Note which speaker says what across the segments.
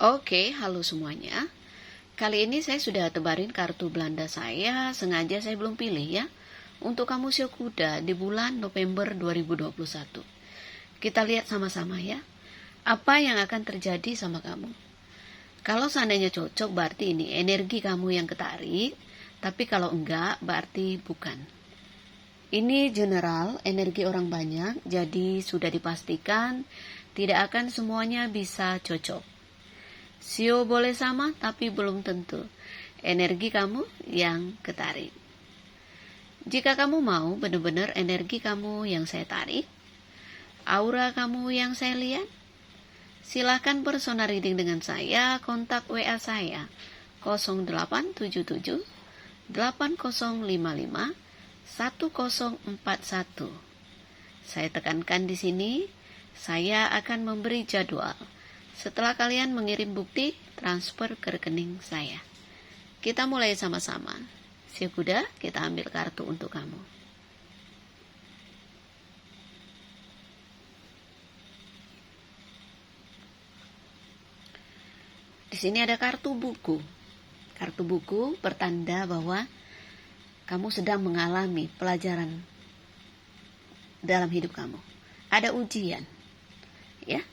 Speaker 1: Oke, halo semuanya. Kali ini saya sudah tebarin kartu Belanda saya, sengaja saya belum pilih ya, untuk kamu Sio Kuda di bulan November 2021. Kita lihat sama-sama ya, apa yang akan terjadi sama kamu. Kalau seandainya cocok berarti ini energi kamu yang ketarik, tapi kalau enggak berarti bukan. Ini general, energi orang banyak, jadi sudah dipastikan tidak akan semuanya bisa cocok. Sio boleh sama, tapi belum tentu energi kamu yang ketarik. Jika kamu mau benar-benar energi kamu yang saya tarik, aura kamu yang saya lihat, silahkan personal reading dengan saya, kontak WA saya 0877 8055 1041. Saya tekankan di sini, saya akan memberi jadwal. Setelah kalian mengirim bukti, transfer ke rekening saya. Kita mulai sama-sama. Sio Kuda, kita ambil kartu untuk kamu. Di sini ada kartu buku. Kartu buku bertanda bahwa kamu sedang mengalami pelajaran dalam hidup kamu. Ada ujian. Ya.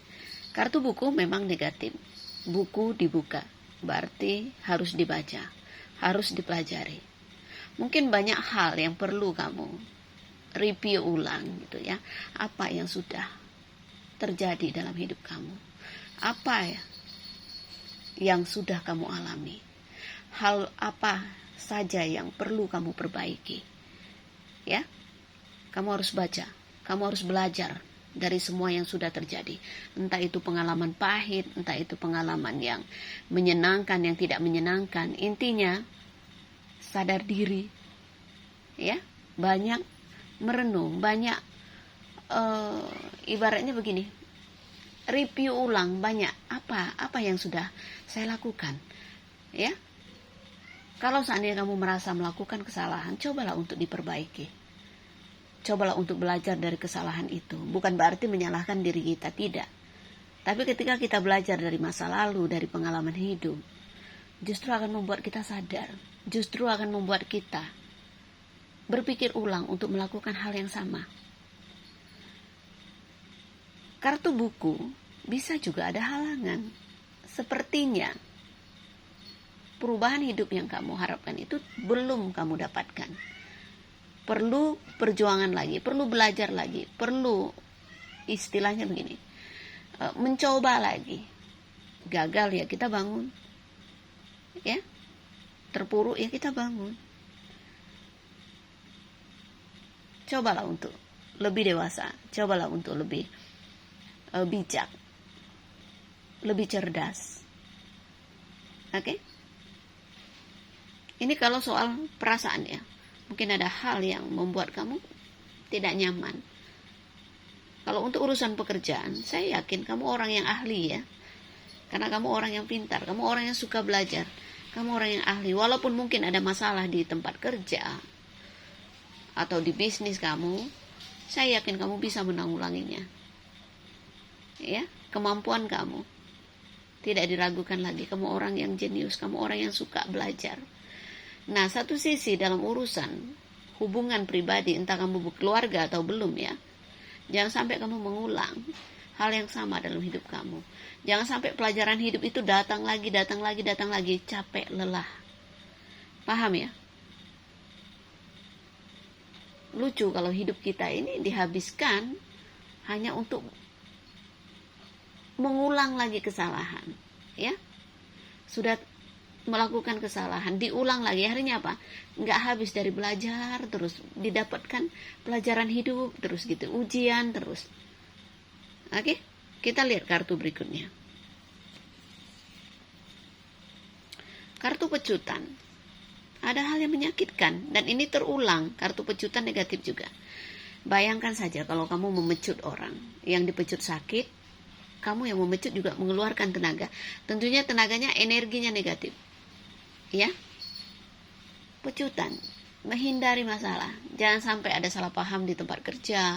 Speaker 1: Kartu buku memang negatif. Buku dibuka, berarti harus dibaca, harus dipelajari. Mungkin banyak hal yang perlu kamu review ulang gitu ya. Apa yang sudah terjadi dalam hidup kamu? Apa yang sudah kamu alami? Hal apa saja yang perlu kamu perbaiki? Ya. Kamu harus baca, kamu harus belajar dari semua yang sudah terjadi. Entah itu pengalaman pahit, entah itu pengalaman yang menyenangkan, yang tidak menyenangkan. Intinya, sadar diri. Ya, banyak merenung, banyak ibaratnya begini. Review ulang banyak apa yang sudah saya lakukan. Ya. Kalau seandainya kamu merasa melakukan kesalahan, cobalah untuk diperbaiki. Cobalah untuk belajar dari kesalahan itu. Bukan berarti menyalahkan diri kita, tidak. Tapi ketika kita belajar dari masa lalu, dari pengalaman hidup, justru akan membuat kita sadar. Justru akan membuat kita berpikir ulang untuk melakukan hal yang sama. Kartu buku bisa juga ada halangan. Sepertinya perubahan hidup yang kamu harapkan itu belum kamu dapatkan. Perlu perjuangan lagi, perlu belajar lagi, perlu istilahnya begini, mencoba lagi. Gagal ya kita bangun, ya, terpuruk ya kita bangun. Cobalah untuk lebih dewasa, cobalah untuk lebih bijak, lebih cerdas. Oke? Ini kalau soal perasaan ya. Mungkin ada hal yang membuat kamu tidak nyaman. Kalau untuk urusan pekerjaan, saya yakin kamu orang yang ahli ya. Karena kamu orang yang pintar, kamu orang yang suka belajar, kamu orang yang ahli. Walaupun mungkin ada masalah di tempat kerja atau di bisnis kamu, saya yakin kamu bisa menanggulanginya. Ya, kemampuan kamu tidak diragukan lagi. Kamu orang yang jenius, kamu orang yang suka belajar. Nah, satu sisi dalam urusan hubungan pribadi, entah kamu berkeluarga atau belum ya, jangan sampai kamu mengulang hal yang sama dalam hidup kamu. Jangan sampai pelajaran hidup itu datang lagi, capek, lelah. Paham ya? Lucu kalau hidup kita ini dihabiskan hanya untuk mengulang lagi kesalahan. Ya, sudah melakukan kesalahan, diulang lagi, akhirnya apa? Nggak habis dari belajar terus, didapatkan pelajaran hidup terus gitu, ujian terus. Oke, kita lihat kartu berikutnya. Kartu pecutan. Ada hal yang menyakitkan dan ini terulang. Kartu pecutan negatif juga. Bayangkan saja kalau kamu memecut orang, yang dipecut sakit, kamu yang memecut juga mengeluarkan tenaga. Tentunya tenaganya, energinya negatif. Ya, pecutan, menghindari masalah. Jangan sampai ada salah paham di tempat kerja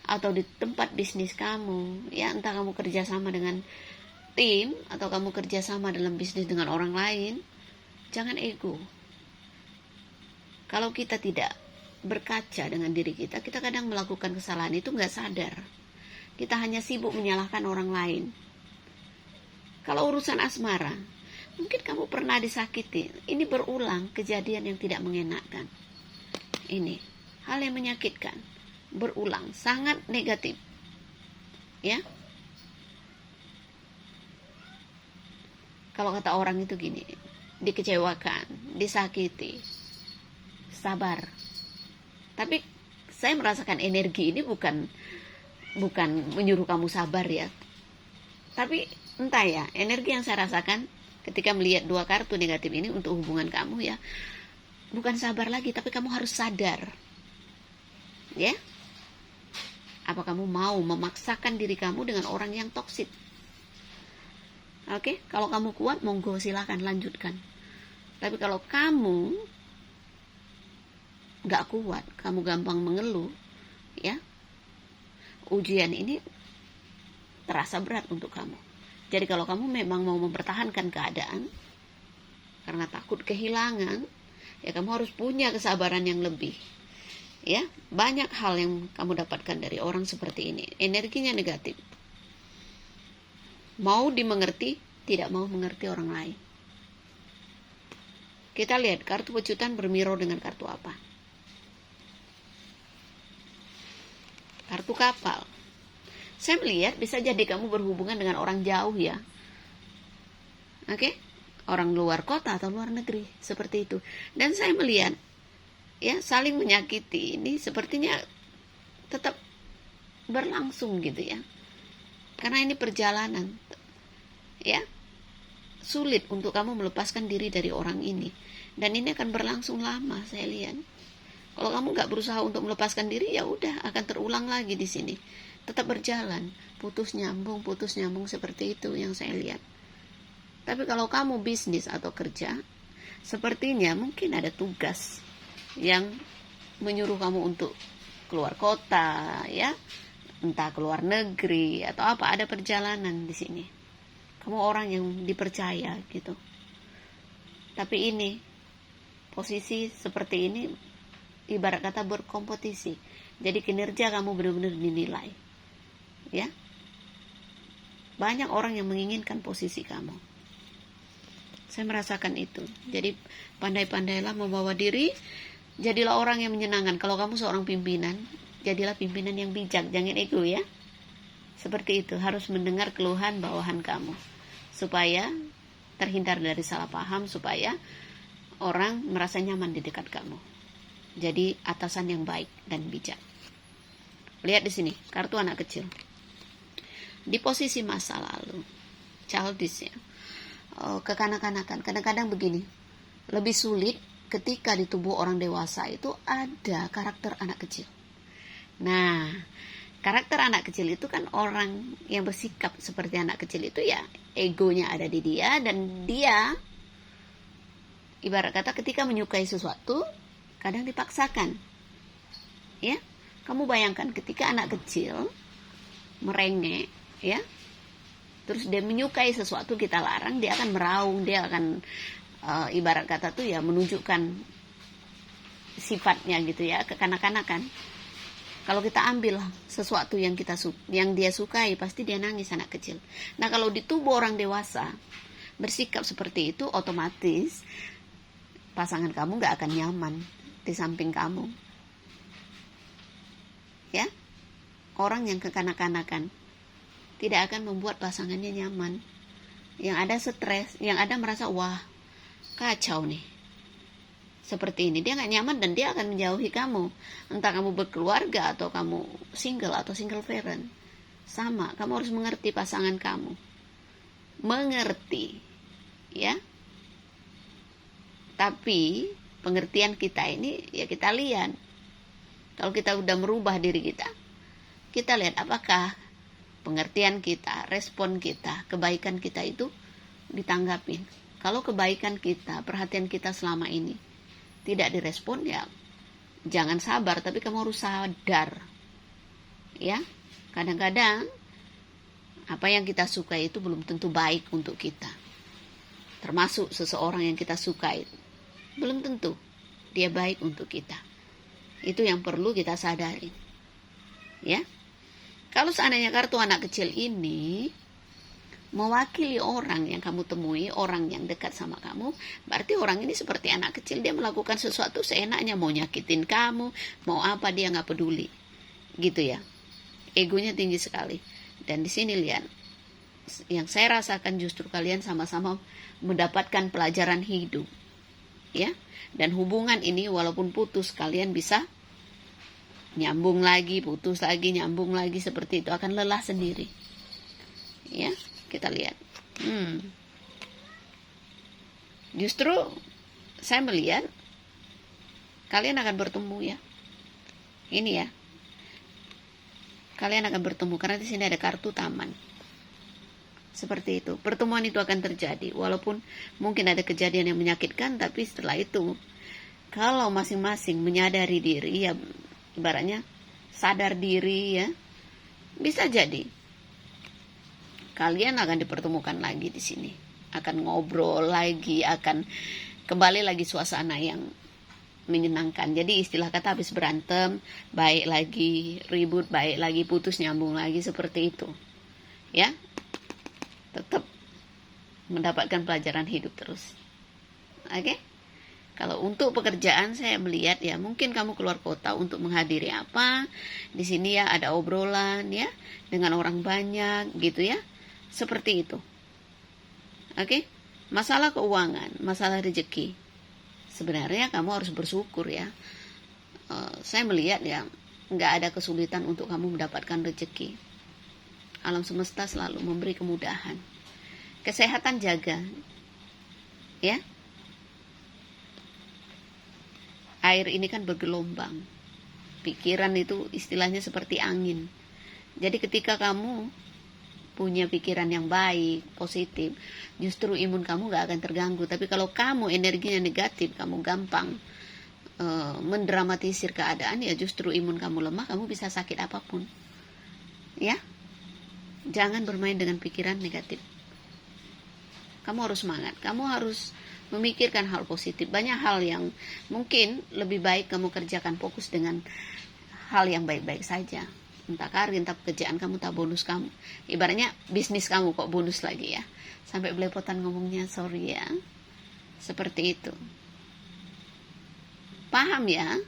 Speaker 1: atau di tempat bisnis kamu. Ya, entah kamu kerja sama dengan tim atau kamu kerjasama dalam bisnis dengan orang lain, jangan ego. Kalau kita tidak berkaca dengan diri kita, kita kadang melakukan kesalahan itu nggak sadar. Kita hanya sibuk menyalahkan orang lain. Kalau urusan asmara, mungkin kamu pernah disakiti. Ini berulang kejadian yang tidak mengenakan. Ini hal yang menyakitkan, berulang, sangat negatif. Ya. Kalau kata orang itu gini, dikecewakan, disakiti, sabar. Tapi saya merasakan energi ini bukan menyuruh kamu sabar ya. Tapi entah ya, energi yang saya rasakan ketika melihat 2 kartu negatif ini untuk hubungan kamu ya, bukan sabar lagi, tapi kamu harus sadar. Ya. Apa kamu mau memaksakan diri kamu dengan orang yang toksik? Oke, kalau kamu kuat, monggo silakan lanjutkan. Tapi kalau kamu gak kuat, kamu gampang mengeluh, ya, ujian ini terasa berat untuk kamu. Jadi kalau kamu memang mau mempertahankan keadaan karena takut kehilangan, ya kamu harus punya kesabaran yang lebih. Ya, banyak hal yang kamu dapatkan dari orang seperti ini. Energinya negatif. Mau dimengerti, tidak mau mengerti orang lain. Kita lihat kartu pecutan bermirror dengan kartu apa? Kartu kapal. Saya melihat bisa jadi kamu berhubungan dengan orang jauh ya. Oke? Orang luar kota atau luar negeri, seperti itu. Dan saya melihat ya, saling menyakiti ini sepertinya tetap berlangsung gitu ya. Karena ini perjalanan. Ya. Sulit untuk kamu melepaskan diri dari orang ini. Dan ini akan berlangsung lama, saya lihat. Kalau kamu gak berusaha untuk melepaskan diri, ya udah akan terulang lagi di sini. Tetap berjalan, putus nyambung seperti itu yang saya lihat. Tapi kalau kamu bisnis atau kerja, sepertinya mungkin ada tugas yang menyuruh kamu untuk keluar kota, ya, entah keluar negeri atau apa, ada perjalanan di sini. Kamu orang yang dipercaya gitu. Tapi ini posisi seperti ini ibarat kata berkompetisi. Jadi kinerja kamu benar-benar dinilai. Ya. Banyak orang yang menginginkan posisi kamu. Saya merasakan itu. Jadi pandai-pandailah membawa diri. Jadilah orang yang menyenangkan. Kalau kamu seorang pimpinan, jadilah pimpinan yang bijak. Jangan ego ya. Seperti itu. Harus mendengar keluhan bawahan kamu. Supaya terhindar dari salah paham. Supaya orang merasa nyaman di dekat kamu. Jadi atasan yang baik dan bijak. Lihat di sini. Kartu anak kecil. Di posisi masa lalu. Childish ya. Kekanak-kanakan. Kadang-kadang begini. Lebih sulit ketika di tubuh orang dewasa itu ada karakter anak kecil. Nah, karakter anak kecil itu kan orang yang bersikap seperti anak kecil itu ya egonya ada di dia, dan dia ibarat kata ketika menyukai sesuatu kadang dipaksakan. Ya, kamu bayangkan ketika anak kecil merengek, ya, terus dia menyukai sesuatu kita larang, dia akan meraung, dia akan ibarat kata tuh ya menunjukkan sifatnya gitu ya, kekanak-kanakan. Kalau kita ambil sesuatu yang dia sukai, pasti dia nangis anak kecil. Nah, kalau di tubuh orang dewasa bersikap seperti itu, otomatis pasangan kamu gak akan nyaman di samping kamu. Ya, orang yang kekanak-kanakan tidak akan membuat pasangannya nyaman. Yang ada stres, yang ada merasa wah kacau nih. Seperti ini, dia gak nyaman dan dia akan menjauhi kamu. Entah kamu berkeluarga atau kamu single atau single parent. Sama, kamu harus mengerti pasangan kamu. Mengerti. Ya. Tapi pengertian kita ini ya kita lihat. Kalau kita udah merubah diri kita lihat apakah pengertian kita, respon kita, kebaikan kita itu ditanggapin. Kalau kebaikan kita, perhatian kita selama ini tidak direspon, ya jangan sabar, tapi kamu harus sadar. Ya, kadang-kadang Apa yang kita sukai itu belum tentu baik untuk kita. Termasuk seseorang yang kita sukai, belum tentu dia baik untuk kita. Itu yang perlu kita sadari. Ya. Kalau seandainya kartu anak kecil ini mewakili orang yang kamu temui, orang yang dekat sama kamu, berarti orang ini seperti anak kecil, dia melakukan sesuatu seenaknya, mau nyakitin kamu, mau apa dia nggak peduli, gitu ya. Egonya tinggi sekali. Dan di sini lihat, yang saya rasakan justru kalian sama-sama mendapatkan pelajaran hidup, ya. Dan hubungan ini walaupun putus, kalian bisa nyambung lagi, putus lagi, nyambung lagi, seperti itu. Akan lelah sendiri, ya. Kita lihat. Justru saya melihat kalian akan bertemu, ya. Ini ya. Kalian akan bertemu karena di sini ada kartu taman. Seperti itu. Pertemuan itu akan terjadi walaupun mungkin ada kejadian yang menyakitkan, tapi setelah itu kalau masing-masing menyadari diri, ya ibaratnya sadar diri, ya, bisa jadi kalian akan dipertemukan lagi di sini, akan ngobrol lagi, akan kembali lagi suasana yang menyenangkan. Jadi istilah kata habis berantem, baik lagi, ribut, baik lagi, putus, nyambung lagi, seperti itu. Ya, tetap mendapatkan pelajaran hidup terus. Oke? Kalau untuk pekerjaan saya melihat, ya, mungkin kamu keluar kota untuk menghadiri apa. Di sini ya ada obrolan, ya, dengan orang banyak, gitu ya. Seperti itu. Oke? Masalah keuangan, masalah rezeki. Sebenarnya kamu harus bersyukur, ya. Saya melihat, ya, nggak ada kesulitan untuk kamu mendapatkan rezeki. Alam semesta selalu memberi kemudahan. Kesehatan jaga, ya. Air ini kan bergelombang. Pikiran itu istilahnya seperti angin. Jadi ketika kamu punya pikiran yang baik, positif, justru imun kamu gak akan terganggu. Tapi kalau kamu energinya negatif, kamu gampang mendramatisir keadaan, ya justru imun kamu lemah, kamu bisa sakit apapun. Ya, jangan bermain dengan pikiran negatif. Kamu harus semangat, kamu harus memikirkan hal positif. Banyak hal yang mungkin lebih baik kamu kerjakan, fokus dengan hal yang baik-baik saja. Entah karir, entah pekerjaan kamu, entah bonus kamu. Ibaratnya bisnis kamu kok bonus lagi, ya. Sampai belepotan ngomongnya, sorry ya. Seperti itu. Paham ya?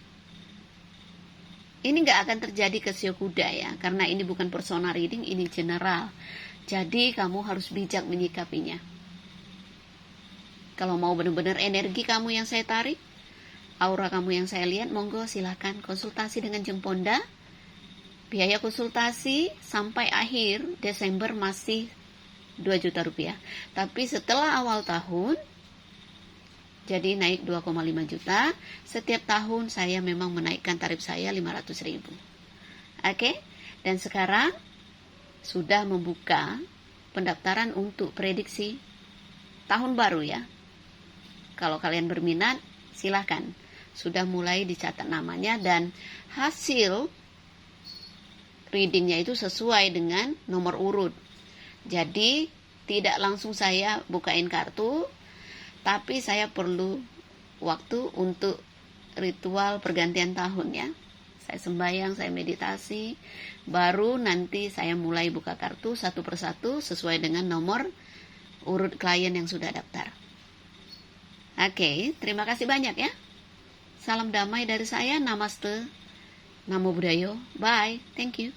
Speaker 1: Ini gak akan terjadi ke sio kuda, ya. Karena ini bukan personal reading, ini general. Jadi kamu harus bijak menyikapinya. Kalau mau benar-benar energi kamu yang saya tarik, aura kamu yang saya lihat, monggo silakan konsultasi dengan Jeng Ponda. Biaya konsultasi sampai akhir Desember masih 2 juta rupiah. Tapi setelah awal tahun, jadi naik 2,5 juta. Setiap tahun saya memang menaikkan tarif saya 500.000. Oke? Dan sekarang sudah membuka pendaftaran untuk prediksi tahun baru, ya. Kalau kalian berminat, silakan. Sudah mulai dicatat namanya dan hasil readingnya itu sesuai dengan nomor urut. Jadi tidak langsung saya bukain kartu, tapi saya perlu waktu untuk ritual pergantian tahun, ya. Saya sembahyang, saya meditasi, baru nanti saya mulai buka kartu satu persatu sesuai dengan nomor urut klien yang sudah daftar. Oke, terima kasih banyak, ya. Salam damai dari saya, namaste, namo buddhayo, bye, thank you.